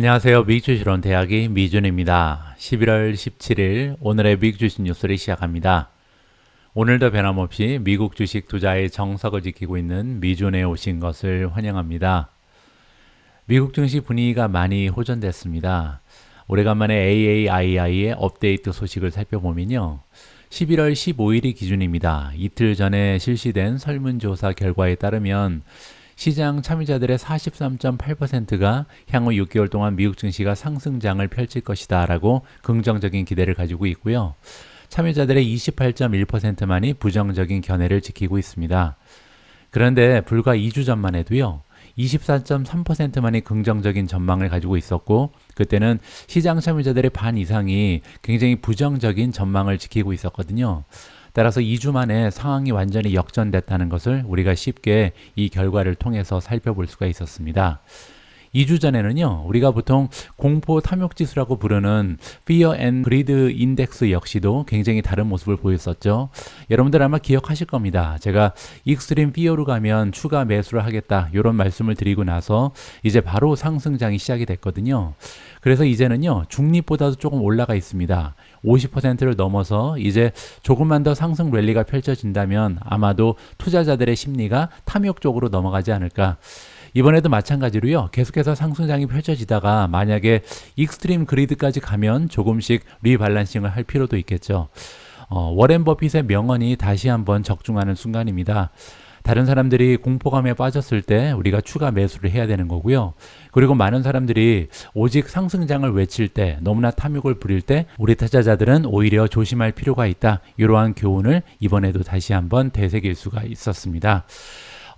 안녕하세요. 미국주식론 대학의 미준입니다. 11월 17일 오늘의 미국 주식 뉴스를 시작합니다. 오늘도 변함없이 미국 주식 투자의 정석을 지키고 있는 미준에 오신 것을 환영합니다. 미국 증시 분위기가 많이 호전됐습니다. 오래간만에 AAII의 업데이트 소식을 살펴보면요. 11월 15일이 기준입니다. 이틀 전에 실시된 설문조사 결과에 따르면 시장 참여자들의 43.8%가 향후 6개월 동안 미국 증시가 상승장을 펼칠 것이다 라고 긍정적인 기대를 가지고 있고요. 참여자들의 28.1%만이 부정적인 견해를 지키고 있습니다. 그런데 불과 2주 전만 해도요. 24.3%만이 긍정적인 전망을 가지고 있었고 그때는 시장 참여자들의 반 이상이 굉장히 부정적인 전망을 지키고 있었거든요. 따라서 2주 만에 상황이 완전히 역전됐다는 것을 우리가 쉽게 이 결과를 통해서 살펴볼 수가 있었습니다. 2주 전에는요, 우리가 보통 공포 탐욕 지수라고 부르는 Fear and Greed Index 역시도 굉장히 다른 모습을 보였었죠. 여러분들 아마 기억하실 겁니다. 제가 익스트림 Fear로 가면 추가 매수를 하겠다 이런 말씀을 드리고 나서 이제 바로 상승장이 시작이 됐거든요. 그래서 이제는요, 중립보다도 조금 올라가 있습니다. 50%를 넘어서 이제 조금만 더 상승 랠리가 펼쳐진다면 아마도 투자자들의 심리가 탐욕 쪽으로 넘어가지 않을까. 이번에도 마찬가지로요. 계속해서 상승장이 펼쳐지다가 만약에 익스트림 그리드까지 가면 조금씩 리밸런싱을 할 필요도 있겠죠. 워렌 버핏의 명언이 다시 한번 적중하는 순간입니다. 다른 사람들이 공포감에 빠졌을 때 우리가 추가 매수를 해야 되는 거고요. 그리고 많은 사람들이 오직 상승장을 외칠 때, 너무나 탐욕을 부릴 때 우리 투자자들은 오히려 조심할 필요가 있다. 이러한 교훈을 이번에도 다시 한번 되새길 수가 있었습니다.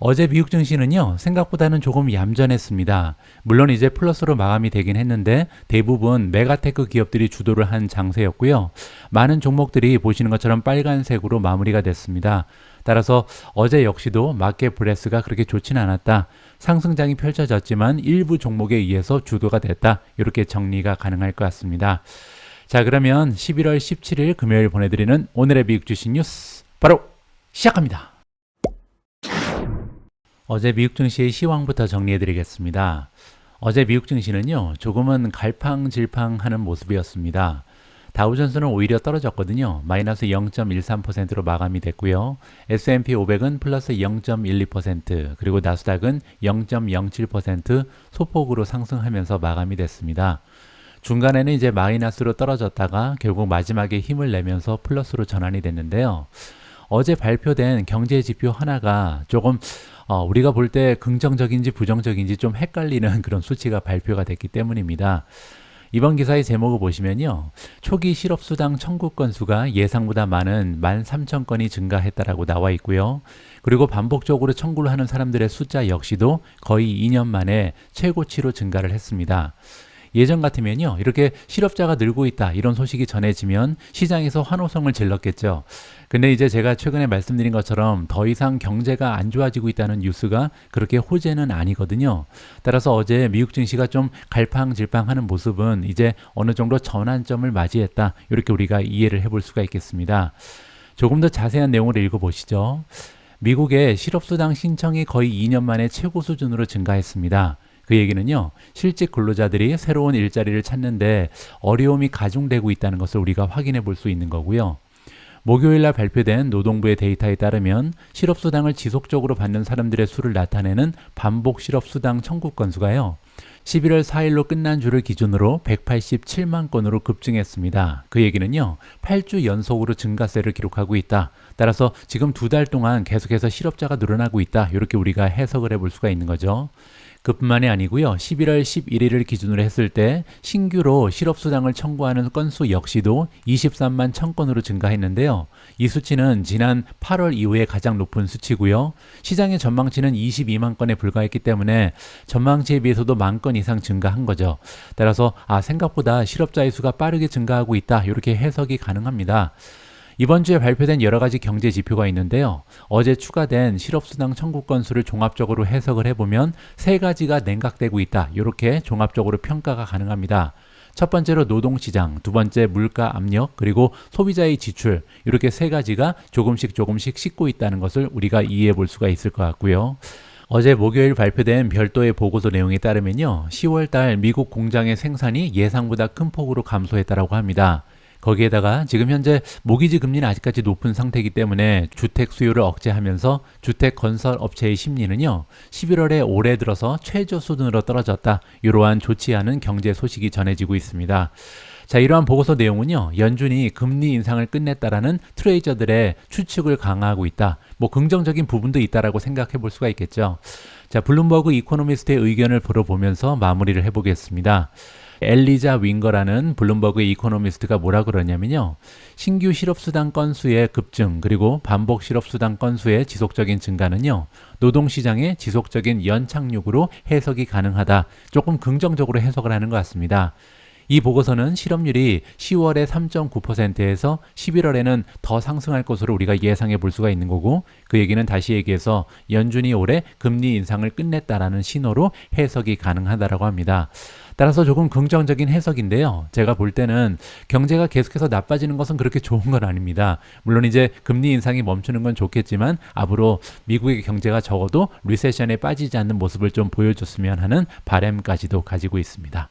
어제 미국 증시는요, 생각보다는 조금 얌전했습니다. 물론 이제 플러스로 마감이 되긴 했는데 대부분 메가테크 기업들이 주도를 한 장세였고요. 많은 종목들이 보시는 것처럼 빨간색으로 마무리가 됐습니다. 따라서 어제 역시도 마켓 브레스가 그렇게 좋지는 않았다. 상승장이 펼쳐졌지만 일부 종목에 의해서 주도가 됐다. 이렇게 정리가 가능할 것 같습니다. 자, 그러면 11월 17일 금요일 보내드리는 오늘의 미국 주식 뉴스 바로 시작합니다. 어제 미국 증시의 시황부터 정리해드리겠습니다. 어제 미국 증시는요, 조금은 갈팡질팡하는 모습이었습니다. 다우존스는 오히려 떨어졌거든요. 마이너스 0.13%로 마감이 됐고요. S&P 500은 플러스 0.12%, 그리고 나스닥은 0.07% 소폭으로 상승하면서 마감이 됐습니다. 중간에는 이제 마이너스로 떨어졌다가 결국 마지막에 힘을 내면서 플러스로 전환이 됐는데요. 어제 발표된 경제 지표 하나가 조금 우리가 볼 때 긍정적인지 부정적인지 좀 헷갈리는 그런 수치가 발표가 됐기 때문입니다. 이번 기사의 제목을 보시면요. 초기 실업수당 청구 건수가 예상보다 많은 13,000건이 증가했다라고 나와 있고요. 그리고 반복적으로 청구를 하는 사람들의 숫자 역시도 거의 2년 만에 최고치로 증가를 했습니다. 예전 같으면요. 이렇게 실업자가 늘고 있다 이런 소식이 전해지면 시장에서 환호성을 질렀겠죠. 근데 이제 제가 최근에 말씀드린 것처럼 더 이상 경제가 안 좋아지고 있다는 뉴스가 그렇게 호재는 아니거든요. 따라서 어제 미국 증시가 좀 갈팡질팡하는 모습은 이제 어느 정도 전환점을 맞이했다. 이렇게 우리가 이해를 해볼 수가 있겠습니다. 조금 더 자세한 내용을 읽어보시죠. 미국의 실업수당 신청이 거의 2년 만에 최고 수준으로 증가했습니다. 그 얘기는요, 실직 근로자들이 새로운 일자리를 찾는데 어려움이 가중되고 있다는 것을 우리가 확인해 볼 수 있는 거고요. 목요일날 발표된 노동부의 데이터에 따르면 실업수당을 지속적으로 받는 사람들의 수를 나타내는 반복 실업수당 청구 건수가요. 11월 4일로 끝난 주를 기준으로 187만 건으로 급증했습니다. 그 얘기는요, 8주 연속으로 증가세를 기록하고 있다. 따라서 지금 2달 동안 계속해서 실업자가 늘어나고 있다. 이렇게 우리가 해석을 해볼 수가 있는 거죠. 그뿐만이 아니고요. 11월 11일을 기준으로 했을 때 신규로 실업수당을 청구하는 건수 역시도 23만 1000건으로 증가했는데요. 이 수치는 지난 8월 이후에 가장 높은 수치고요. 시장의 전망치는 22만 건에 불과했기 때문에 전망치에 비해서도 10,000건 이상 증가한 거죠. 따라서 생각보다 실업자의 수가 빠르게 증가하고 있다. 이렇게 해석이 가능합니다. 이번 주에 발표된 여러 가지 경제 지표가 있는데요. 어제 추가된 실업수당 청구 건수를 종합적으로 해석을 해보면 세 가지가 냉각되고 있다. 이렇게 종합적으로 평가가 가능합니다. 첫 번째로 노동시장, 두 번째 물가 압력, 그리고 소비자의 지출, 이렇게 세 가지가 조금씩 씻고 있다는 것을 우리가 이해해 볼 수가 있을 것 같고요. 어제 목요일 발표된 별도의 보고서 내용에 따르면요, 10월 달 미국 공장의 생산이 예상보다 큰 폭으로 감소했다라고 합니다. 거기에다가 지금 현재 모기지 금리는 아직까지 높은 상태이기 때문에 주택 수요를 억제하면서 주택 건설 업체의 심리는요, 11월에 올해 들어서 최저 수준으로 떨어졌다. 이러한 좋지 않은 경제 소식이 전해지고 있습니다. 자, 이러한 보고서 내용은요, 연준이 금리 인상을 끝냈다라는 트레이저들의 추측을 강화하고 있다. 뭐 긍정적인 부분도 있다라고 생각해 볼 수가 있겠죠. 자, 블룸버그 이코노미스트의 의견을 들어보면서 마무리를 해보겠습니다. 엘리자 윙거라는 블룸버그의 이코노미스트가 뭐라 그러냐면요, 신규 실업수당 건수의 급증 그리고 반복 실업수당 건수의 지속적인 증가는요, 노동시장의 지속적인 연착륙으로 해석이 가능하다. 조금 긍정적으로 해석을 하는 것 같습니다. 이 보고서는 실업률이 10월에 3.9%에서 11월에는 더 상승할 것으로 우리가 예상해 볼 수가 있는 거고, 그 얘기는 다시 얘기해서 연준이 올해 금리 인상을 끝냈다라는 신호로 해석이 가능하다라고 합니다. 따라서 조금 긍정적인 해석인데요. 제가 볼 때는 경제가 계속해서 나빠지는 것은 그렇게 좋은 건 아닙니다. 물론 이제 금리 인상이 멈추는 건 좋겠지만 앞으로 미국의 경제가 적어도 리세션에 빠지지 않는 모습을 좀 보여줬으면 하는 바람까지도 가지고 있습니다.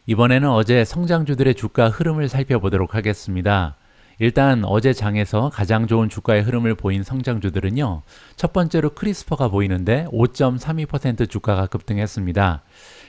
이번에는 어제 성장주들의 주가 흐름을 살펴보도록 하겠습니다. 일단 어제 장에서 가장 좋은 주가의 흐름을 보인 성장주들은요, 첫 번째로 크리스퍼가 보이는데 5.32% 주가가 급등했습니다.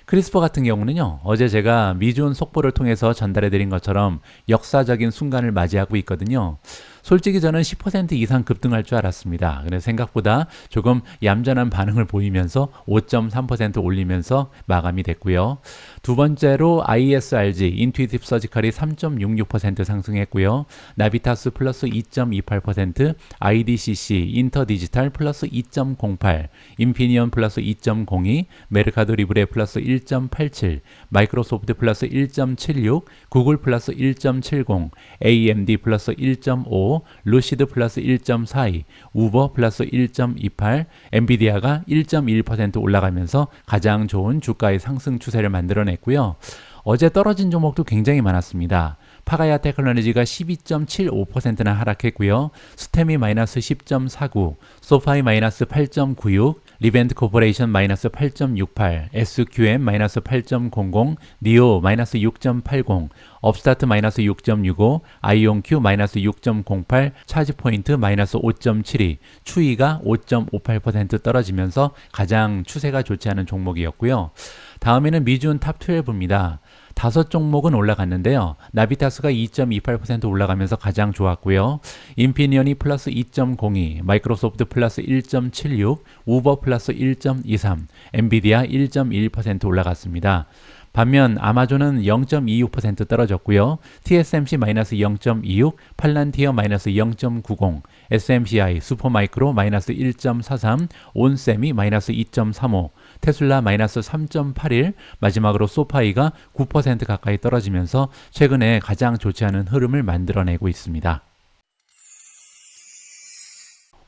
크리스퍼 같은 경우는요, 어제 제가 미주온 속보를 통해서 전달해 드린 것처럼 역사적인 순간을 맞이하고 있거든요. 솔직히 저는 10% 이상 급등할 줄 알았습니다. 그래서 생각보다 조금 얌전한 반응을 보이면서 5.3% 올리면서 마감이 됐고요. 두 번째로 ISRG, 인투이티브 서지컬이 3.66% 상승했고요. 나비타스 플러스 2.28%, IDCC, 인터디지털 플러스 2.08, 인피니언 플러스 2.02, 메르카도 리브레 플러스 1.87, 마이크로소프트 플러스 1.76, 구글 플러스 1.70, AMD 플러스 1.5, 루시드 플러스 1.42, 우버 플러스 1.28, 엔비디아가 1.1% 올라가면서 가장 좋은 주가의 상승 추세를 만들어냈고요. 어제 떨어진 종목도 굉장히 많았습니다. 파가야 테크놀로지가 12.75%나 하락했고요. 스템이 마이너스 10.49, 소파이 마이너스 8.96, 리벤트 코퍼레이션 마이너스 8.68, SQM 마이너스 8.00, 니오 마이너스 6.80, 업스타트 마이너스 6.65, 아이온큐 마이너스 6.08, 차지포인트 마이너스 5.72, 추이가 5.58% 떨어지면서 가장 추세가 좋지 않은 종목이었고요. 다음에는 미준 탑 12입니다. 5종목은 올라갔는데요. 나비타스가 2.28% 올라가면서 가장 좋았고요. 인피니언이 플러스 2.02, 마이크로소프트 플러스 1.76, 우버 플러스 1.23, 엔비디아 1.1% 올라갔습니다. 반면 아마존은 0.26% 떨어졌고요. TSMC 마이너스 0.26, 팔란티어 마이너스 0.90, SMCI, 슈퍼마이크로 마이너스 1.43, 온세미 마이너스 2.35, 테슬라 마이너스 3.81, 마지막으로 소파이가 9% 가까이 떨어지면서 최근에 가장 좋지 않은 흐름을 만들어내고 있습니다.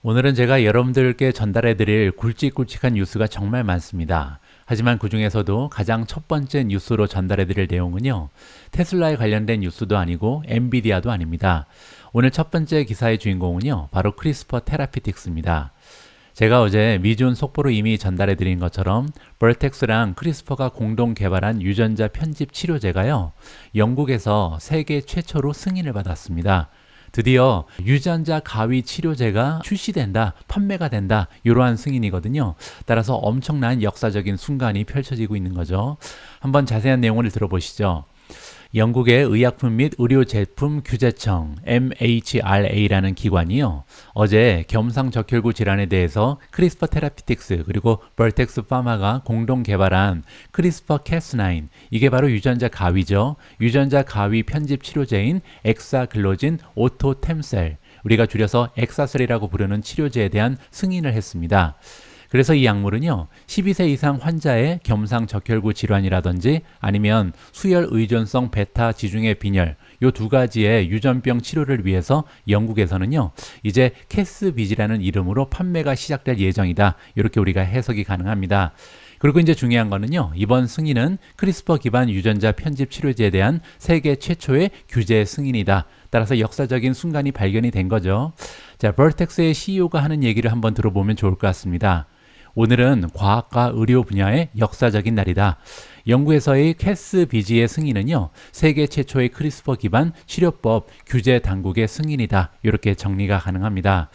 오늘은 제가 여러분들께 전달해드릴 굵직굵직한 뉴스가 정말 많습니다. 하지만 그 중에서도 가장 첫 번째 뉴스로 전달해드릴 내용은요, 테슬라에 관련된 뉴스도 아니고 엔비디아도 아닙니다. 오늘 첫 번째 기사의 주인공은요, 바로 크리스퍼 테라피틱스입니다. 제가 어제 미준 속보로 이미 전달해드린 것처럼 벌텍스랑 크리스퍼가 공동 개발한 유전자 편집 치료제가요, 영국에서 세계 최초로 승인을 받았습니다. 드디어 유전자 가위 치료제가 출시된다, 판매가 된다, 이러한 승인이거든요. 따라서 엄청난 역사적인 순간이 펼쳐지고 있는 거죠. 한번 자세한 내용을 들어보시죠. 영국의 의약품 및 의료제품 규제청 MHRA라는 기관이요, 어제 겸상적혈구 질환에 대해서 크리스퍼 테라피틱스 그리고 벌텍스 파마가 공동 개발한 크리스퍼 캐스9, 이게 바로 유전자 가위죠. 유전자 가위 편집 치료제인 엑사글로진 오토템셀, 우리가 줄여서 엑사셀이라고 부르는 치료제에 대한 승인을 했습니다. 그래서 이 약물은요, 12세 이상 환자의 겸상적혈구 질환이라든지 아니면 수혈 의존성 베타 지중해 빈혈, 요 두 가지의 유전병 치료를 위해서 영국에서는요, 이제 캐스비지라는 이름으로 판매가 시작될 예정이다. 이렇게 우리가 해석이 가능합니다. 그리고 이제 중요한 거는요, 이번 승인은 크리스퍼 기반 유전자 편집 치료제에 대한 세계 최초의 규제 승인이다. 따라서 역사적인 순간이 발견이 된 거죠. 자, 버텍스의 CEO가 하는 얘기를 한번 들어보면 좋을 것 같습니다. 오늘은 과학과 의료 분야의 역사적인 날이다. 영국에서의 캐스 비지의 승인은요, 세계 최초의 크리스퍼 기반 치료법 규제 당국의 승인이다. 이렇게 정리가 가능합니다.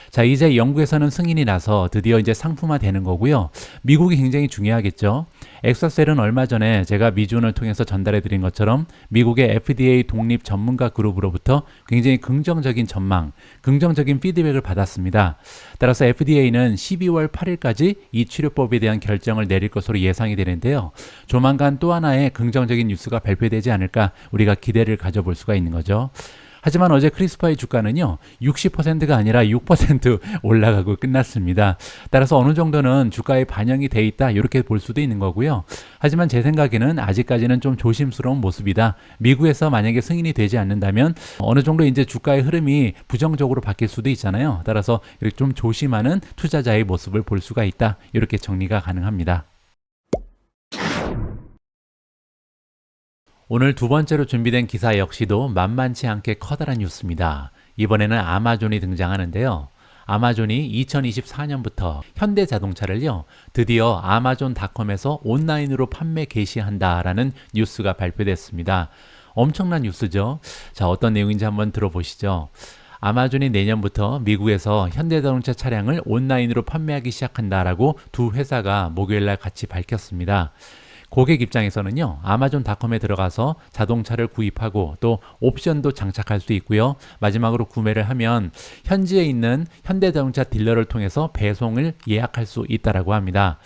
자, 이제 영국에서는 승인이 나서 드디어 이제 상품화 되는 거고요. 미국이 굉장히 중요하겠죠. 엑서셀은 얼마 전에 제가 미주원을 통해서 전달해 드린 것처럼 미국의 FDA 독립 전문가 그룹으로부터 굉장히 긍정적인 전망, 긍정적인 피드백을 받았습니다. 따라서 FDA는 12월 8일까지 이 치료법에 대한 결정을 내릴 것으로 예상이 되는데요. 조만간 또 하나의 긍정적인 뉴스가 발표되지 않을까 우리가 기대를 가져볼 수가 있는 거죠. 하지만 어제 크리스퍼의 주가는요, 60%가 아니라 6% 올라가고 끝났습니다. 따라서 어느 정도는 주가에 반영이 돼 있다, 이렇게 볼 수도 있는 거고요. 하지만 제 생각에는 아직까지는 좀 조심스러운 모습이다. 미국에서 만약에 승인이 되지 않는다면 어느 정도 이제 주가의 흐름이 부정적으로 바뀔 수도 있잖아요. 따라서 이렇게 좀 조심하는 투자자의 모습을 볼 수가 있다. 이렇게 정리가 가능합니다. 오늘 두 번째로 준비된 기사 역시도 만만치 않게 커다란 뉴스입니다. 이번에는 아마존이 등장하는데요. 아마존이 2024년부터 현대자동차를요, 드디어 아마존닷컴에서 온라인으로 판매 개시한다라는 뉴스가 발표됐습니다. 엄청난 뉴스죠. 자, 어떤 내용인지 한번 들어보시죠. 아마존이 내년부터 미국에서 현대자동차 차량을 온라인으로 판매하기 시작한다라고 두 회사가 목요일날 같이 밝혔습니다. 고객 입장에서는요, 아마존닷컴에 들어가서 자동차를 구입하고 또 옵션도 장착할 수 있고요. 마지막으로 구매를 하면 현지에 있는 현대자동차 딜러를 통해서 배송을 예약할 수 있다라고 합니다.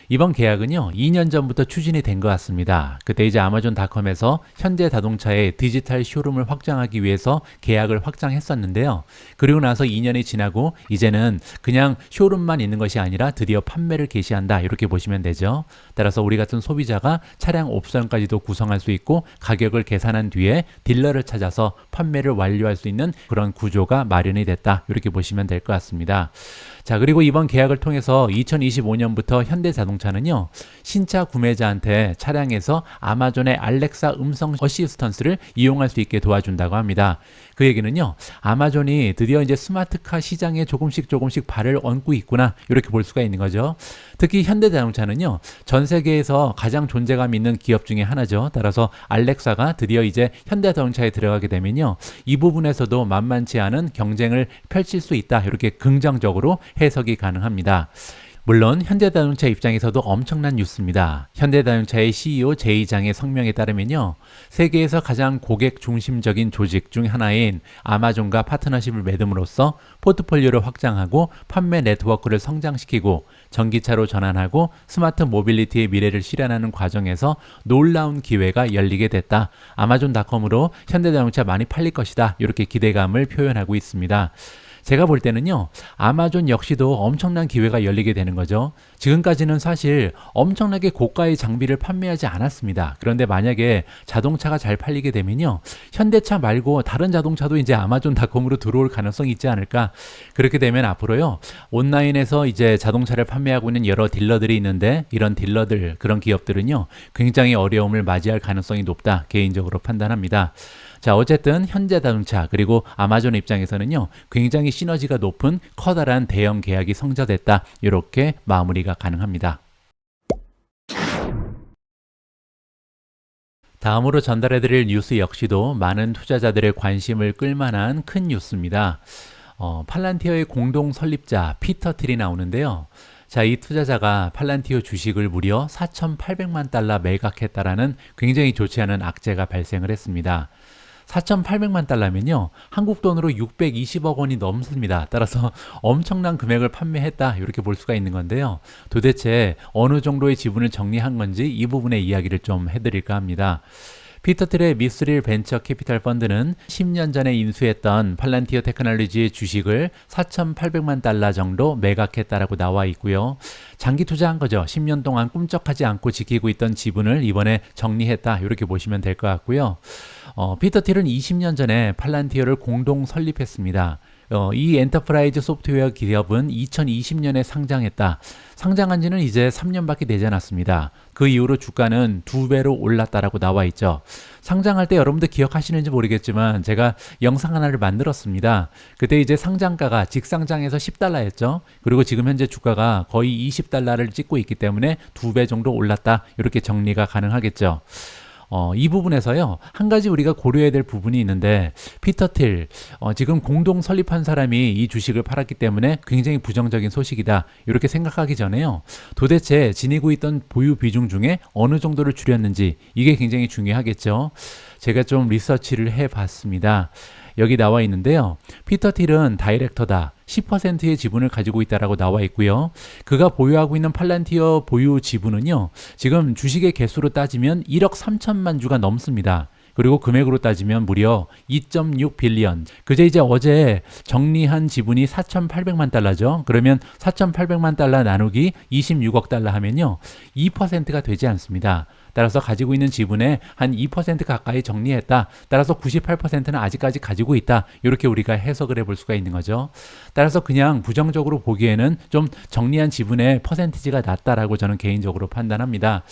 이번 계약은요, 2년 전부터 추진이 된 것 같습니다. 그때 이제 아마존닷컴에서 현대자동차의 디지털 쇼룸을 확장하기 위해서 계약을 확장했었는데요. 그리고 나서 2년이 지나고 이제는 그냥 쇼룸만 있는 것이 아니라 드디어 판매를 개시한다, 이렇게 보시면 되죠. 따라서 우리 같은 소비자가 차량 옵션까지도 구성할 수 있고 가격을 계산한 뒤에 딜러를 찾아서 판매를 완료할 수 있는 그런 구조가 마련이 됐다, 이렇게 보시면 될 것 같습니다. 자, 그리고 이번 계약을 통해서 2025년부터 현대자동차는요, 신차 구매자한테 차량에서 아마존의 알렉사 음성 어시스턴스를 이용할 수 있게 도와준다고 합니다. 그 얘기는요, 아마존이 드디어 이제 스마트카 시장에 조금씩 발을 얹고 있구나, 이렇게 볼 수가 있는 거죠. 특히 현대자동차는요, 전 세계에서 가장 존재감 있는 기업 중에 하나죠. 따라서 알렉사가 드디어 이제 현대자동차에 들어가게 되면요, 이 부분에서도 만만치 않은 경쟁을 펼칠 수 있다, 이렇게 긍정적으로 해석이 가능합니다. 물론 현대자동차 입장에서도 엄청난 뉴스입니다. 현대자동차의 CEO 제이장의 성명에 따르면요, 세계에서 가장 고객 중심적인 조직 중 하나인 아마존과 파트너십을 맺음으로써 포트폴리오를 확장하고 판매 네트워크를 성장시키고 전기차로 전환하고 스마트 모빌리티의 미래를 실현하는 과정에서 놀라운 기회가 열리게 됐다. 아마존닷컴으로 현대자동차 많이 팔릴 것이다. 이렇게 기대감을 표현하고 있습니다. 제가 볼 때는요, 아마존 역시도 엄청난 기회가 열리게 되는 거죠. 지금까지는 사실 엄청나게 고가의 장비를 판매하지 않았습니다. 그런데 만약에 자동차가 잘 팔리게 되면요, 현대차 말고 다른 자동차도 이제 아마존닷컴으로 들어올 가능성이 있지 않을까. 그렇게 되면 앞으로요, 온라인에서 이제 자동차를 판매하고 있는 여러 딜러들이 있는데 이런 딜러들, 그런 기업들은요, 굉장히 어려움을 맞이할 가능성이 높다, 개인적으로 판단합니다. 자, 어쨌든 현대자동차 그리고 아마존 입장에서는요, 굉장히 시너지가 높은 커다란 대형 계약이 성사됐다, 이렇게 마무리가 가능합니다. 다음으로 전달해드릴 뉴스 역시도 많은 투자자들의 관심을 끌만한 큰 뉴스입니다. 팔란티어의 공동 설립자 피터 틸이 나오는데요. 자, 이 투자자가 팔란티어 주식을 무려 4,800만 달러 매각했다라는 굉장히 좋지 않은 악재가 발생을 했습니다. 4,800만 달러면요, 한국 돈으로 620억 원이 넘습니다. 따라서 엄청난 금액을 판매했다, 이렇게 볼 수가 있는 건데요. 도대체 어느 정도의 지분을 정리한 건지 이 부분의 이야기를 좀 해드릴까 합니다. 피터 틸의 미스릴 벤처 캐피탈 펀드는 10년 전에 인수했던 팔란티어 테크놀로지의 주식을 4,800만 달러 정도 매각했다라고 나와 있고요. 장기 투자한 거죠. 10년 동안 꿈쩍하지 않고 지키고 있던 지분을 이번에 정리했다, 이렇게 보시면 될 것 같고요. 피터 틸은 20년 전에 팔란티어를 공동 설립했습니다. 이 엔터프라이즈 소프트웨어 기업은 2020년에 상장했다. 상장한 지는 이제 3년밖에 되지 않았습니다. 그 이후로 주가는 2배로 올랐다라고 나와 있죠. 상장할 때 여러분들 기억하시는지 모르겠지만 제가 영상 하나를 만들었습니다. 그때 이제 상장가가 직상장에서 10달러였죠. 그리고 지금 현재 주가가 거의 20달러를 찍고 있기 때문에 2배 정도 올랐다. 이렇게 정리가 가능하겠죠. 이 부분에서요, 한 가지 우리가 고려해야 될 부분이 있는데, 피터 틸, 지금 공동 설립한 사람이 이 주식을 팔았기 때문에 굉장히 부정적인 소식이다. 이렇게 생각하기 전에요, 도대체 지니고 있던 보유 비중 중에 어느 정도를 줄였는지, 이게 굉장히 중요하겠죠. 제가 좀 리서치를 해봤습니다. 여기 나와 있는데요. 피터 틸은 다이렉터다. 10%의 지분을 가지고 있다라고 나와 있고요. 그가 보유하고 있는 팔란티어 보유 지분은요, 지금 주식의 개수로 따지면 1억 3천만 주가 넘습니다. 그리고 금액으로 따지면 무려 2.6 빌리언. 그제 이제 어제 정리한 지분이 4,800만 달러죠. 그러면 4,800만 달러 나누기 26억 달러 하면요, 2%가 되지 않습니다. 따라서 가지고 있는 지분의 한 2% 가까이 정리했다. 따라서 98%는 아직까지 가지고 있다. 이렇게 우리가 해석을 해볼 수가 있는 거죠. 따라서 그냥 부정적으로 보기에는 좀 정리한 지분의 퍼센티지가 낮다라고 저는 개인적으로 판단합니다.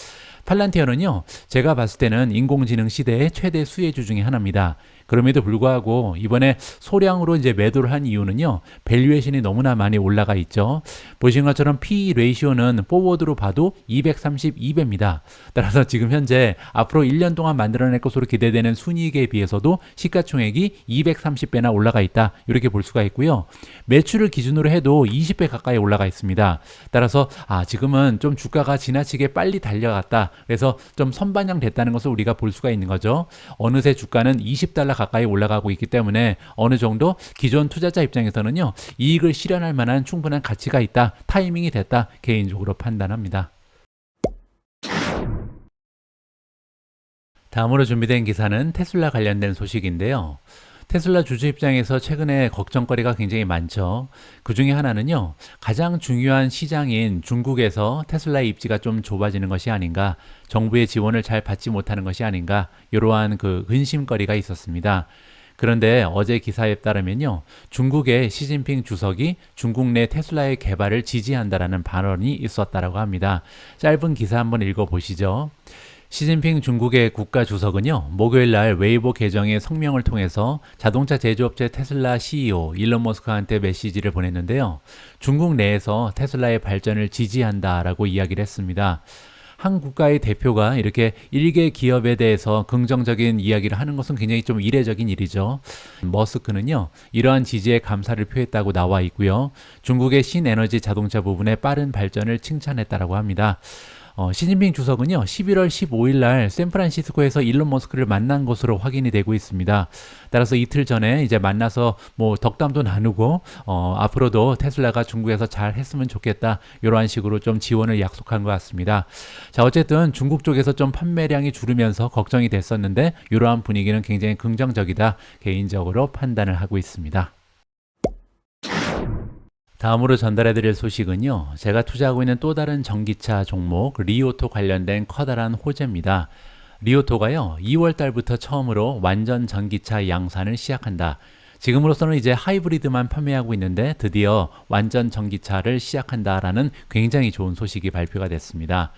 팔란티어는요, 제가 봤을 때는 인공지능 시대의 최대 수혜주 중에 하나입니다. 그럼에도 불구하고 이번에 소량으로 이제 매도를 한 이유는요, 밸류에이션이 너무나 많이 올라가 있죠. 보신 것처럼 PE 레이시오는 포워드로 봐도 232배입니다. 따라서 지금 현재 앞으로 1년 동안 만들어낼 것으로 기대되는 순이익에 비해서도 시가총액이 230배나 올라가 있다. 이렇게 볼 수가 있고요. 매출을 기준으로 해도 20배 가까이 올라가 있습니다. 따라서 지금은 좀 주가가 지나치게 빨리 달려갔다. 그래서 좀 선반영 됐다는 것을 우리가 볼 수가 있는 거죠. 어느새 주가는 20달러 가까이 올라가고 있기 때문에 어느 정도 기존 투자자 입장에서는요, 이익을 실현할 만한 충분한 가치가 있다, 타이밍이 됐다, 개인적으로 판단합니다. 다음으로 준비된 기사는 테슬라 관련된 소식인데요. 테슬라 주주 입장에서 최근에 걱정거리가 굉장히 많죠. 그 중에 하나는요, 가장 중요한 시장인 중국에서 테슬라의 입지가 좀 좁아지는 것이 아닌가, 정부의 지원을 잘 받지 못하는 것이 아닌가, 이러한 그 근심거리가 있었습니다. 그런데 어제 기사에 따르면요, 중국의 시진핑 주석이 중국 내 테슬라의 개발을 지지한다라는 발언이 있었다라고 합니다. 짧은 기사 한번 읽어보시죠. 시진핑 중국의 국가주석은요, 목요일 날 웨이보 계정의 성명을 통해서 자동차 제조업체 테슬라 CEO 일론 머스크한테 메시지를 보냈는데요. 중국 내에서 테슬라의 발전을 지지한다라고 이야기를 했습니다. 한 국가의 대표가 이렇게 일개 기업에 대해서 긍정적인 이야기를 하는 것은 굉장히 좀 이례적인 일이죠. 머스크는요, 이러한 지지에 감사를 표했다고 나와 있고요. 중국의 신에너지 자동차 부분의 빠른 발전을 칭찬했다라고 합니다. 시진핑 주석은요, 11월 15일 날 샌프란시스코에서 일론 머스크를 만난 것으로 확인이 되고 있습니다. 따라서 이틀 전에 이제 만나서 덕담도 나누고, 앞으로도 테슬라가 중국에서 잘 했으면 좋겠다, 이러한 식으로 좀 지원을 약속한 것 같습니다. 자, 어쨌든 중국 쪽에서 좀 판매량이 줄으면서 걱정이 됐었는데, 이러한 분위기는 굉장히 긍정적이다, 개인적으로 판단을 하고 있습니다. 다음으로 전달해드릴 소식은요, 제가 투자하고 있는 또 다른 전기차 종목 리오토 관련된 커다란 호재입니다. 리오토가요, 2월 달부터 처음으로 완전 전기차 양산을 시작한다. 지금으로서는 이제 하이브리드만 판매하고 있는데 드디어 완전 전기차를 시작한다라는 굉장히 좋은 소식이 발표가 됐습니다.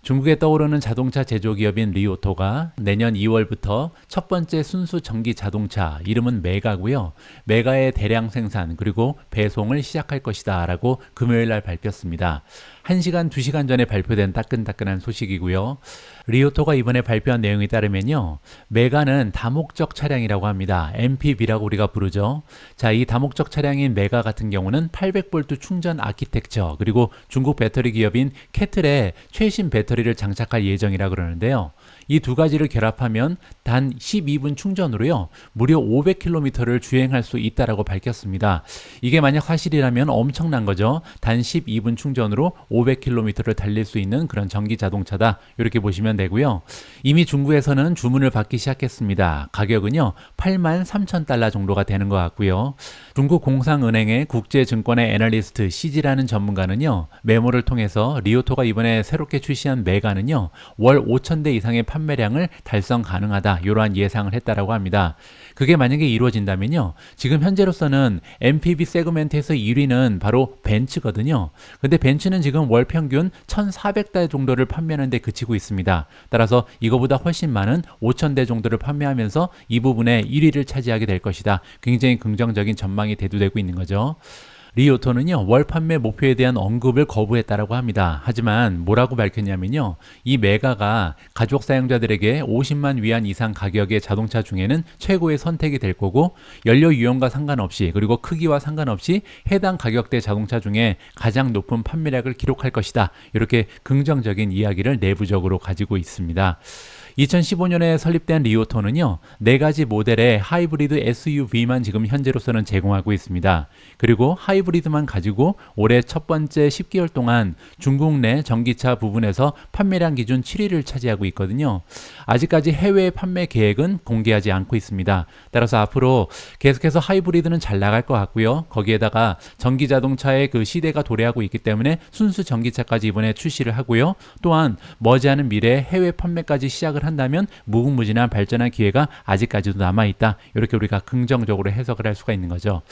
중국에 떠오르는 자동차 제조기업인 리오토가 내년 2월부터 첫 번째 순수 전기 자동차, 이름은 메가고요. 메가의 대량 생산 그리고 배송을 시작할 것이다 라고 금요일 날 밝혔습니다. 1시간, 2시간 전에 발표된 따끈따끈한 소식이고요. 리오토가 이번에 발표한 내용에 따르면요, 메가는 다목적 차량이라고 합니다. MPV라고 우리가 부르죠. 자, 이 다목적 차량인 메가 같은 경우는 800V 충전 아키텍처, 그리고 중국 배터리 기업인 캐틀에 최신 배터리를 장착할 예정이라 그러는데요. 이 두 가지를 결합하면 단 12분 충전으로요, 무려 500km를 주행할 수 있다라고 밝혔습니다. 이게 만약 사실이라면 엄청난 거죠. 단 12분 충전으로 500km를 달릴 수 있는 그런 전기 자동차다, 이렇게 보시면 되고요. 이미 중국에서는 주문을 받기 시작했습니다. 가격은요, 83,000달러 정도가 되는 것 같고요. 중국 공상은행의 국제증권의 애널리스트 CG라는 전문가는요, 메모를 통해서 리오토가 이번에 새롭게 출시한 메가는요, 월 5,000대 이상의 판매량을 달성 가능하다. 이러한 예상을 했다라고 합니다. 그게 만약에 이루어진다면요. 지금 현재로서는 MPV 세그멘트에서 1위는 바로 벤츠거든요. 근데 벤츠는 지금 월 평균 1,400대 정도를 판매하는 데 그치고 있습니다. 따라서 이거보다 훨씬 많은 5,000대 정도를 판매하면서 이 부분에 1위를 차지하게 될 것이다. 굉장히 긍정적인 전망이 대두되고 있는 거죠. 리오토는요, 월 판매 목표에 대한 언급을 거부했다라고 합니다. 하지만 뭐라고 밝혔냐면요, 이 메가가 가족 사용자들에게 50만 위안 이상 가격의 자동차 중에는 최고의 선택이 될 거고, 연료 유형과 상관없이 그리고 크기와 상관없이 해당 가격대 자동차 중에 가장 높은 판매량을 기록할 것이다. 이렇게 긍정적인 이야기를 내부적으로 가지고 있습니다. 2015년에 설립된 리오토는요, 4가지 모델의 하이브리드 SUV만 지금 현재로서는 제공하고 있습니다. 그리고 하이브리드만 가지고 올해 첫 번째 10개월 동안 중국 내 전기차 부분에서 판매량 기준 7위를 차지하고 있거든요. 아직까지 해외 판매 계획은 공개하지 않고 있습니다. 따라서 앞으로 계속해서 하이브리드는 잘 나갈 것 같고요. 거기에다가 전기 자동차의 그 시대가 도래하고 있기 때문에 순수 전기차까지 이번에 출시를 하고요. 또한 머지않은 미래에 해외 판매까지 시작을 한다면 무궁무진한 발전한 기회가 아직까지도 남아있다. 이렇게 우리가 긍정적으로 해석을 할 수가 있는 거죠.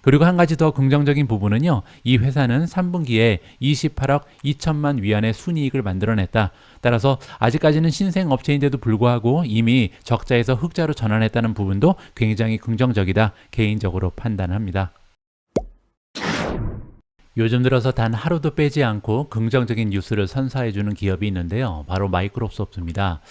그리고 한 가지 더 긍정적인 부분은요. 이 회사는 3분기에 28억 2천만 위안의 순이익을 만들어냈다. 따라서 아직까지는 신생 업체인데도 불구하고 이미 적자에서 흑자로 전환했다는 부분도 굉장히 긍정적이다. 개인적으로 판단합니다. 요즘 들어서 단 하루도 빼지 않고 긍정적인 뉴스를 선사해주는 기업이 있는데요. 바로 마이크로소프트입니다.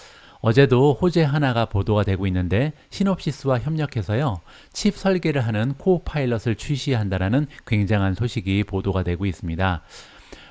어제도 호재 하나가 보도가 되고 있는데 시놉시스와 협력해서요. 칩 설계를 하는 코파일럿을 출시한다라는 굉장한 소식이 보도가 되고 있습니다.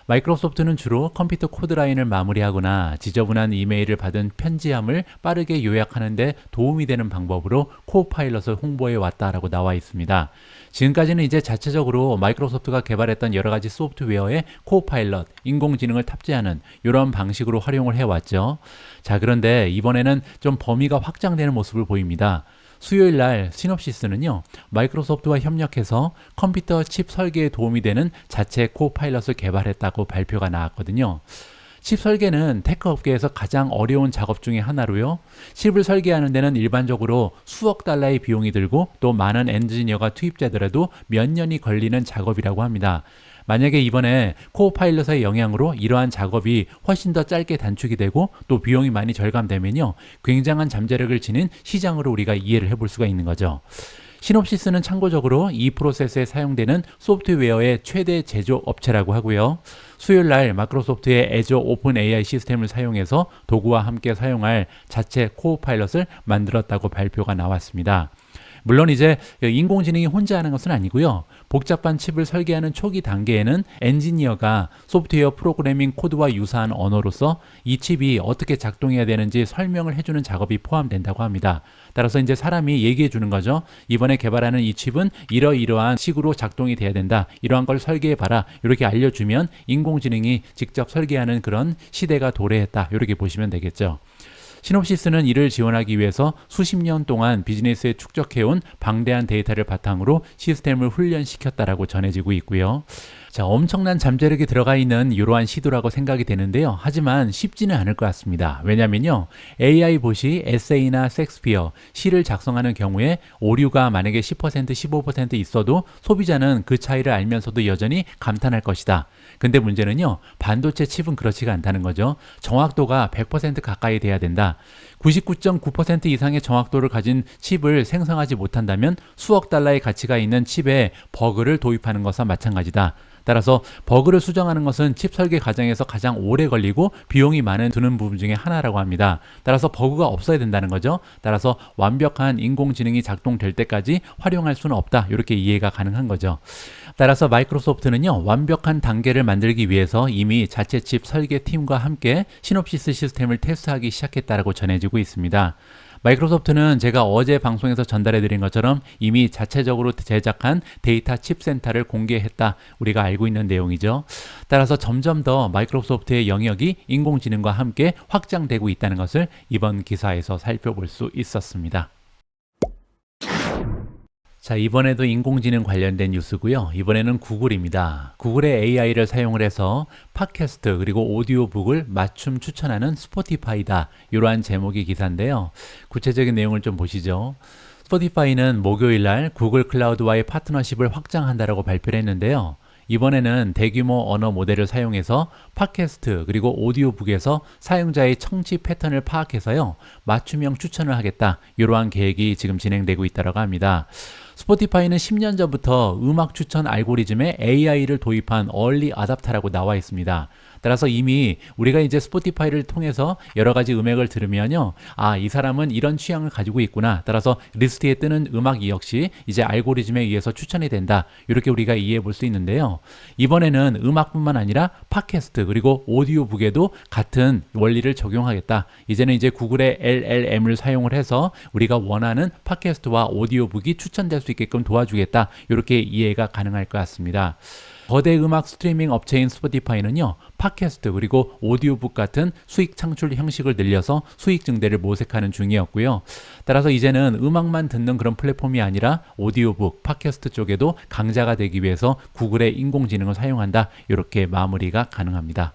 마이크로소프트는 주로 컴퓨터 코드라인을 마무리하거나 지저분한 이메일을 받은 편지함을 빠르게 요약하는 데 도움이 되는 방법으로 코파일럿을 홍보해 왔다라고 나와 있습니다. 지금까지는 이제 자체적으로 마이크로소프트가 개발했던 여러 가지 소프트웨어에 코파일럿, 인공지능을 탑재하는 이런 방식으로 활용을 해왔죠. 자, 그런데 이번에는 좀 범위가 확장되는 모습을 보입니다. 수요일 날 시놉시스는요, 마이크로소프트와 협력해서 컴퓨터 칩 설계에 도움이 되는 자체 코파일럿을 개발했다고 발표가 나왔거든요. 칩 설계는 테크 업계에서 가장 어려운 작업 중에 하나로요. 칩을 설계하는 데는 일반적으로 수억 달러의 비용이 들고 또 많은 엔지니어가 투입되더라도 몇 년이 걸리는 작업이라고 합니다. 만약에 이번에 코파일럿의 영향으로 이러한 작업이 훨씬 더 짧게 단축이 되고 또 비용이 많이 절감되면요. 굉장한 잠재력을 지닌 시장으로 우리가 이해를 해볼 수가 있는 거죠. 시놉시스는 참고적으로 이 프로세스에 사용되는 소프트웨어의 최대 제조 업체라고 하고요. 수요일 날 마이크로소프트의 애저 오픈 AI 시스템을 사용해서 도구와 함께 사용할 자체 코파일럿을 만들었다고 발표가 나왔습니다. 물론 이제 인공지능이 혼자 하는 것은 아니고요. 복잡한 칩을 설계하는 초기 단계에는 엔지니어가 소프트웨어 프로그래밍 코드와 유사한 언어로서 이 칩이 어떻게 작동해야 되는지 설명을 해주는 작업이 포함된다고 합니다. 따라서 이제 사람이 얘기해 주는 거죠. 이번에 개발하는 이 칩은 이러이러한 식으로 작동이 돼야 된다. 이러한 걸 설계해 봐라. 이렇게 알려주면 인공지능이 직접 설계하는 그런 시대가 도래했다. 이렇게 보시면 되겠죠. 시놉시스는 이를 지원하기 위해서 수십 년 동안 비즈니스에 축적해온 방대한 데이터를 바탕으로 시스템을 훈련시켰다라고 전해지고 있고요. 자, 엄청난 잠재력이 들어가 있는 이러한 시도라고 생각이 되는데요. 하지만 쉽지는 않을 것 같습니다. 왜냐면요. AI 봇이 에세이나 섹스피어, 시를 작성하는 경우에 오류가 만약에 10%, 15% 있어도 소비자는 그 차이를 알면서도 여전히 감탄할 것이다. 근데 문제는요. 반도체 칩은 그렇지가 않다는 거죠. 정확도가 100% 가까이 돼야 된다. 99.9% 이상의 정확도를 가진 칩을 생성하지 못한다면 수억 달러의 가치가 있는 칩에 버그를 도입하는 것과 마찬가지다. 따라서 버그를 수정하는 것은 칩 설계 과정에서 가장 오래 걸리고 비용이 많은 드는 부분 중에 하나라고 합니다. 따라서 버그가 없어야 된다는 거죠. 따라서 완벽한 인공지능이 작동될 때까지 활용할 수는 없다. 이렇게 이해가 가능한 거죠. 따라서 마이크로소프트는요. 완벽한 단계를 만들기 위해서 이미 자체 칩 설계팀과 함께 시놉시스 시스템을 테스트하기 시작했다고 전해지고 있습니다. 마이크로소프트는 제가 어제 방송에서 전달해 드린 것처럼 이미 자체적으로 제작한 데이터 칩센터를 공개했다. 우리가 알고 있는 내용이죠. 따라서 점점 더 마이크로소프트의 영역이 인공지능과 함께 확장되고 있다는 것을 이번 기사에서 살펴볼 수 있었습니다. 자, 이번에도 인공지능 관련된 뉴스고요. 이번에는 구글입니다. 구글의 AI를 사용을 해서 팟캐스트 그리고 오디오북을 맞춤 추천하는 스포티파이다. 이러한 제목의 기사인데요. 구체적인 내용을 좀 보시죠. 스포티파이는 목요일 날 구글 클라우드와의 파트너십을 확장한다라고 발표를 했는데요. 이번에는 대규모 언어 모델을 사용해서 팟캐스트 그리고 오디오북에서 사용자의 청취 패턴을 파악해서요 맞춤형 추천을 하겠다 이러한 계획이 지금 진행되고 있다고 합니다. 스포티파이는 10년 전부터 음악 추천 알고리즘에 AI를 도입한 얼리 아답터라고 나와 있습니다. 따라서 이미 우리가 이제 스포티파이를 통해서 여러 가지 음악을 들으면요, 아, 이 사람은 이런 취향을 가지고 있구나. 따라서 리스트에 뜨는 음악 역시 이제 알고리즘에 의해서 추천이 된다. 이렇게 우리가 이해해 볼 수 있는데요. 이번에는 음악뿐만 아니라 팟캐스트 그리고 오디오북에도 같은 원리를 적용하겠다. 이제는 이제 구글의 LLM을 사용을 해서 우리가 원하는 팟캐스트와 오디오북이 추천될 수 있게끔 도와주겠다. 이렇게 이해가 가능할 것 같습니다. 거대 음악 스트리밍 업체인 스포티파이는요, 팟캐스트 그리고 오디오북 같은 수익 창출 형식을 늘려서 수익 증대를 모색하는 중이었고요. 따라서 이제는 음악만 듣는 그런 플랫폼이 아니라 오디오북, 팟캐스트 쪽에도 강자가 되기 위해서 구글의 인공지능을 사용한다. 이렇게 마무리가 가능합니다.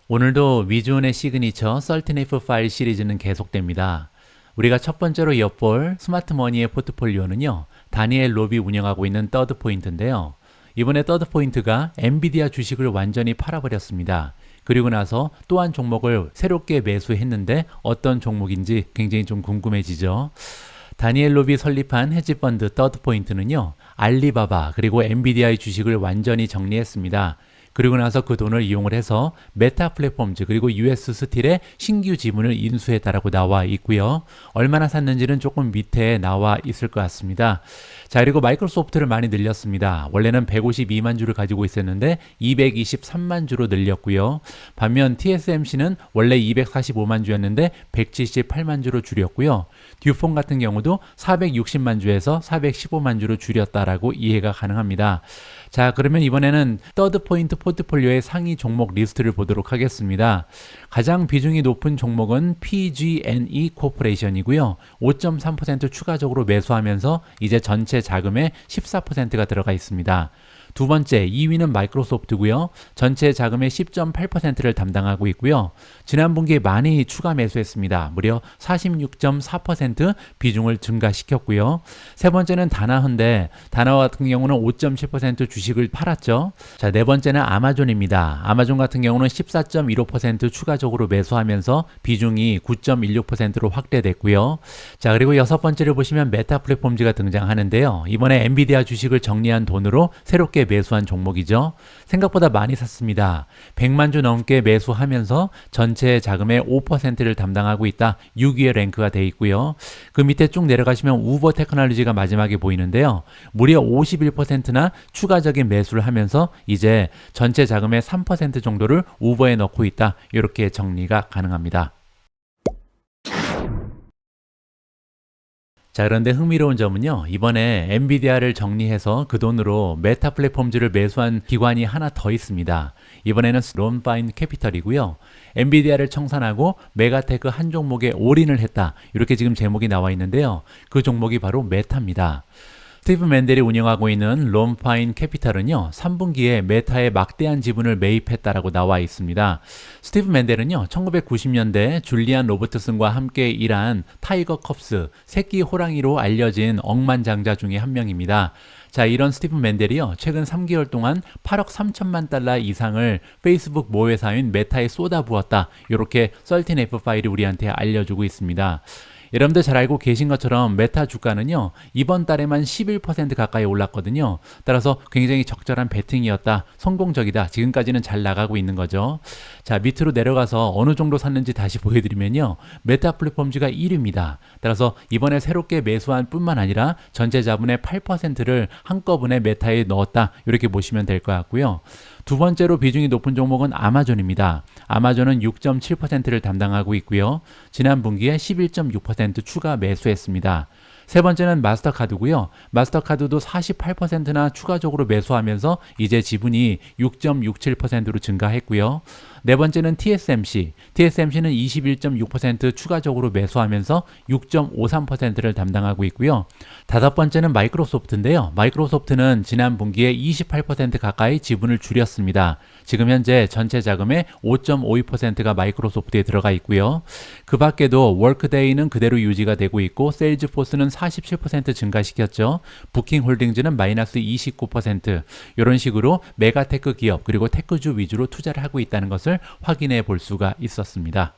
오늘도 위즈온의 시그니처 13F 파일 시리즈는 계속됩니다. 우리가 첫 번째로 엿볼 스마트머니의 포트폴리오는요, 다니엘 로비 운영하고 있는 더드 포인트인데요. 이번에 더드 포인트가 엔비디아 주식을 완전히 팔아버렸습니다. 그리고 나서 또 한 종목을 새롭게 매수했는데 어떤 종목인지 굉장히 좀 궁금해지죠. 다니엘 로비 설립한 헤지펀드 더드 포인트는요, 알리바바 그리고 엔비디아의 주식을 완전히 정리했습니다. 그리고 나서 그 돈을 이용을 해서 메타 플랫폼즈 그리고 US 스틸의 신규 지분을 인수했다라고 나와 있고요. 얼마나 샀는지는 조금 밑에 나와 있을 것 같습니다. 자, 그리고 마이크로소프트를 많이 늘렸습니다. 원래는 152만 주를 가지고 있었는데 223만 주로 늘렸고요. 반면 TSMC는 원래 245만 주였는데 178만 주로 줄였고요. 듀폰 같은 경우도 460만 주에서 415만 주로 줄였다라고 이해가 가능합니다. 자, 그러면 이번에는 더드 포인트 포트폴리오의 상위 종목 리스트를 보도록 하겠습니다. 가장 비중이 높은 종목은 PG&E 코퍼레이션이고요. 5.3% 추가적으로 매수하면서 이제 전체 자금의 14%가 들어가 있습니다. 두 번째, 2위는 마이크로소프트고요. 전체 자금의 10.8%를 담당하고 있고요. 지난 분기에 많이 추가 매수했습니다. 무려 46.4% 비중을 증가시켰고요. 세 번째는 다나헌데, 다나 같은 경우는 5.7% 주식을 팔았죠. 자, 네 번째는 아마존입니다. 아마존 같은 경우는 14.15% 추가적으로 매수하면서 비중이 9.16%로 확대됐고요. 자, 그리고 여섯 번째를 보시면 메타 플랫폼즈가 등장하는데요. 이번에 엔비디아 주식을 정리한 돈으로 새롭게 매수한 종목이죠. 생각보다 많이 샀습니다. 100만 주 넘게 매수하면서 전체 자금의 5%를 담당하고 있다. 6위에 랭크가 돼 있고요. 그 밑에 쭉 내려가시면 우버 테크놀로지가 마지막에 보이는데요. 무려 51%나 추가적인 매수를 하면서 이제 전체 자금의 3% 정도를 우버에 넣고 있다. 이렇게 정리가 가능합니다. 자, 그런데 흥미로운 점은요, 이번에 엔비디아를 정리해서 그 돈으로 메타 플랫폼즈를 매수한 기관이 하나 더 있습니다. 이번에는 론파인 캐피털이고요. 엔비디아를 청산하고 메가테크 한 종목에 올인을 했다. 이렇게 지금 제목이 나와 있는데요. 그 종목이 바로 메타입니다. 스티브 맨델이 운영하고 있는 론파인 캐피탈은요, 3분기에 메타의 막대한 지분을 매입했다라고 나와 있습니다. 스티브 맨델은요, 1990년대 줄리안 로버트슨과 함께 일한 타이거 컵스, 새끼 호랑이로 알려진 억만장자 중에 한 명입니다. 자, 이런 스티브 맨델이요, 최근 3개월 동안 8억 3천만 달러 이상을 페이스북 모회사인 메타에 쏟아부었다. 이렇게 13F 파일이 우리한테 알려주고 있습니다. 여러분들 잘 알고 계신 것처럼 메타 주가는요, 이번 달에만 11% 가까이 올랐거든요. 따라서 굉장히 적절한 베팅이었다, 성공적이다, 지금까지는 잘 나가고 있는 거죠. 자, 밑으로 내려가서 어느 정도 샀는지 다시 보여드리면요, 메타 플랫폼즈가 1위입니다. 따라서 이번에 새롭게 매수한 뿐만 아니라 전체 자본의 8%를 한꺼번에 메타에 넣었다, 이렇게 보시면 될 것 같고요. 두 번째로 비중이 높은 종목은 아마존입니다. 아마존은 6.7%를 담당하고 있고요. 지난 분기에 11.6% 추가 매수했습니다. 세 번째는 마스터카드고요. 마스터카드도 48%나 추가적으로 매수하면서 이제 지분이 6.67%로 증가했고요. 네 번째는 TSMC. TSMC는 21.6% 추가적으로 매수하면서 6.53%를 담당하고 있고요. 다섯 번째는 마이크로소프트인데요. 마이크로소프트는 지난 분기에 28% 가까이 지분을 줄였습니다. 지금 현재 전체 자금의 5.52%가 마이크로소프트에 들어가 있고요. 그 밖에도 워크데이는 그대로 유지가 되고 있고 세일즈포스는 47% 증가시켰죠. 부킹홀딩즈는 마이너스 29%. 이런 식으로 메가테크 기업 그리고 테크주 위주로 투자를 하고 있다는 것을 확인해 볼 수가 있었습니다.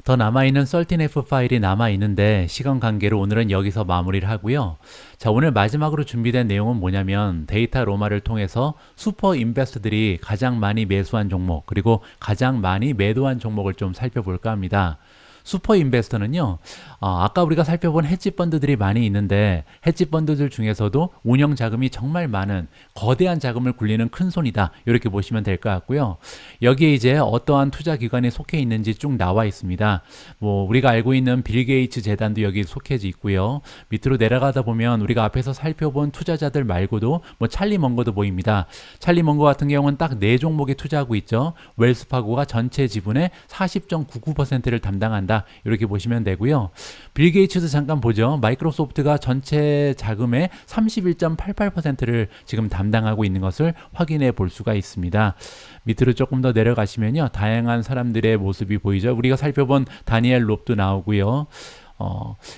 더 남아있는 13F 파일이 남아있는데 시간 관계로 오늘은 여기서 마무리를 하고요. 자, 오늘 마지막으로 준비된 내용은 뭐냐면 데이터 로마를 통해서 슈퍼 인베스터들이 가장 많이 매수한 종목 그리고 가장 많이 매도한 종목을 좀 살펴볼까 합니다. 슈퍼 인베스터는요, 아까 우리가 살펴본 헤지펀드들이 많이 있는데 헤지펀드들 중에서도 운영 자금이 정말 많은 거대한 자금을 굴리는 큰 손이다. 이렇게 보시면 될 것 같고요. 여기에 이제 어떠한 투자 기관에 속해 있는지 쭉 나와 있습니다. 뭐 우리가 알고 있는 빌 게이츠 재단도 여기 속해져 있고요. 밑으로 내려가다 보면 우리가 앞에서 살펴본 투자자들 말고도 뭐 찰리 먼거도 보입니다. 찰리 먼거 같은 경우는 딱 4종목에 투자하고 있죠. 웰스파고가 전체 지분의 40.99%를 담당한다. 이렇게 보시면 되고요. 빌 게이츠도 잠깐 보죠. 마이크로소프트가 전체 자금의 31.88%를 지금 담당하고 있는 것을 확인해 볼 수가 있습니다. 밑으로 조금 더 내려가시면요. 다양한 사람들의 모습이 보이죠. 우리가 살펴본 다니엘 롭도 나오고요.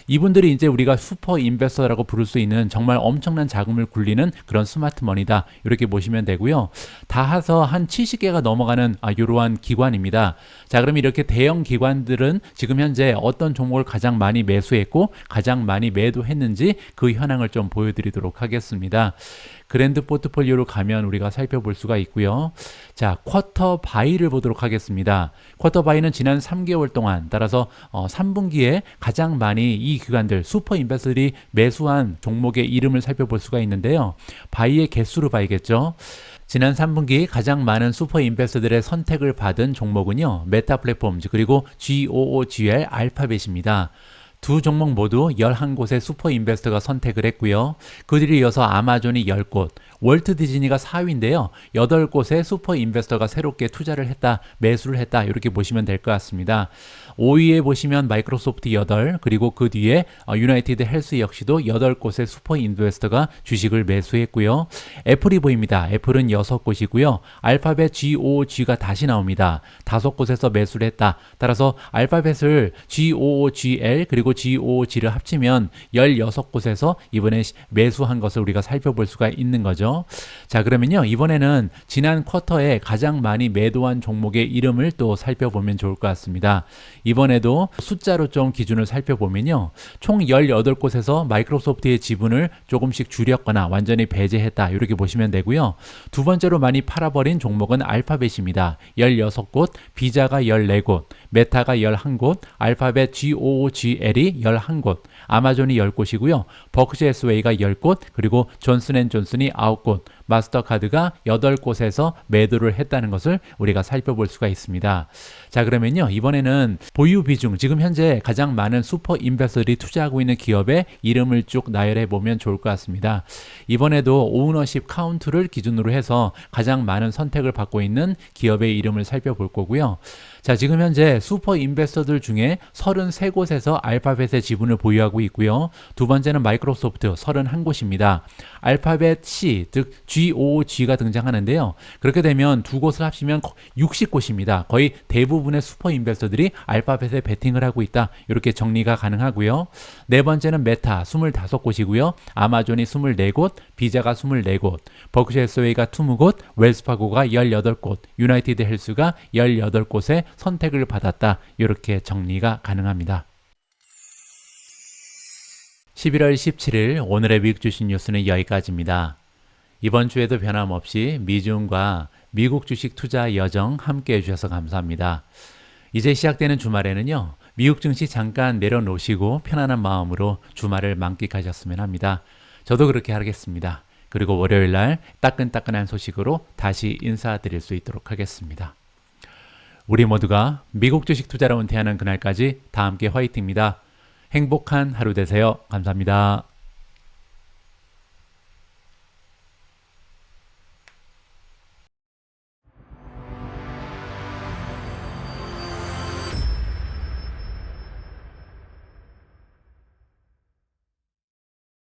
이분들이 이제 우리가 슈퍼 인베스터라고 부를 수 있는 정말 엄청난 자금을 굴리는 그런 스마트 머니다. 이렇게 보시면 되고요. 다 해서 한 70개가 넘어가는 이러한 기관입니다. 자, 그럼 이렇게 대형 기관들은 지금 현재 어떤 종목을 가장 많이 매수했고 가장 많이 매도했는지 그 현황을 좀 보여드리도록 하겠습니다. 그랜드 포트폴리오로 가면 우리가 살펴볼 수가 있고요. 자, 쿼터 바이를 보도록 하겠습니다. 쿼터 바이는 지난 3개월 동안 따라서 3분기에 가장 많이 이 기관들 슈퍼 인베스터들이 매수한 종목의 이름을 살펴볼 수가 있는데요. 바이의 개수로 봐야겠죠. 지난 3분기 가장 많은 슈퍼 인베스터들의 선택을 받은 종목은요. 메타 플랫폼즈 그리고 GOOGL 알파벳입니다. 두 종목 모두 11곳의 슈퍼 인베스터가 선택을 했고요. 그들이 이어서 아마존이 10곳, 월트 디즈니가 4위인데요. 8곳의 슈퍼 인베스터가 새롭게 투자를 했다, 매수를 했다 이렇게 보시면 될 것 같습니다. 5위에 보시면 마이크로소프트 8, 그리고 그 뒤에 유나이티드 헬스 역시도 8곳의 슈퍼 인베스터가 주식을 매수했고요. 애플이 보입니다. 애플은 6곳이고요. 알파벳 GOOG가 다시 나옵니다. 5곳에서 매수를 했다. 따라서 알파벳을 GOOGL 그리고 GOOG를 합치면 16곳에서 이번에 매수한 것을 우리가 살펴볼 수가 있는 거죠. 자, 그러면요. 이번에는 지난 쿼터에 가장 많이 매도한 종목의 이름을 또 살펴보면 좋을 것 같습니다. 이번에도 숫자로 좀 기준을 살펴보면요. 총 18곳에서 마이크로소프트의 지분을 조금씩 줄였거나 완전히 배제했다. 이렇게 보시면 되고요. 두 번째로 많이 팔아버린 종목은 알파벳입니다. 16곳, 비자가 14곳, 메타가 11곳, 알파벳 GOOGL이 11곳, 아마존이 10곳이고요. 버크셔 해스웨이가 10곳, 그리고 존슨앤존슨이 9곳, 마스터카드가 8곳에서 매도를 했다는 것을 우리가 살펴볼 수가 있습니다. 자, 그러면요. 이번에는 보유 비중, 지금 현재 가장 많은 슈퍼 인베스터들이 투자하고 있는 기업의 이름을 쭉 나열해 보면 좋을 것 같습니다. 이번에도 오너십 카운트를 기준으로 해서 가장 많은 선택을 받고 있는 기업의 이름을 살펴볼 거고요. 자, 지금 현재 슈퍼 인베스터들 중에 33곳에서 알파벳의 지분을 보유하고 있고요. 두 번째는 마이크로소프트 31곳입니다. 알파벳 C, 즉 GOOG가 등장하는데요. 그렇게 되면 두 곳을 합치면 60곳입니다. 거의 대부분의 슈퍼 인베스터들이 알파벳에 베팅을 하고 있다. 이렇게 정리가 가능하고요. 네 번째는 메타 25곳이고요. 아마존이 24곳, 비자가 24곳, 버크셔 해스웨이가 20곳, 웰스파고가 18곳, 유나이티드 헬스가 18곳에 선택을 받았다. 이렇게 정리가 가능합니다. 11월 17일 오늘의 미국 주식 뉴스는 여기까지입니다. 이번 주에도 변함없이 미중과 미국 주식 투자 여정 함께 해주셔서 감사합니다. 이제 시작되는 주말에는요. 미국 증시 잠깐 내려놓으시고 편안한 마음으로 주말을 만끽하셨으면 합니다. 저도 그렇게 하겠습니다. 그리고 월요일 날 따끈따끈한 소식으로 다시 인사드릴 수 있도록 하겠습니다. 우리 모두가 미국 주식 투자로 은퇴하는 그날까지 다 함께 화이팅입니다. 행복한 하루 되세요. 감사합니다.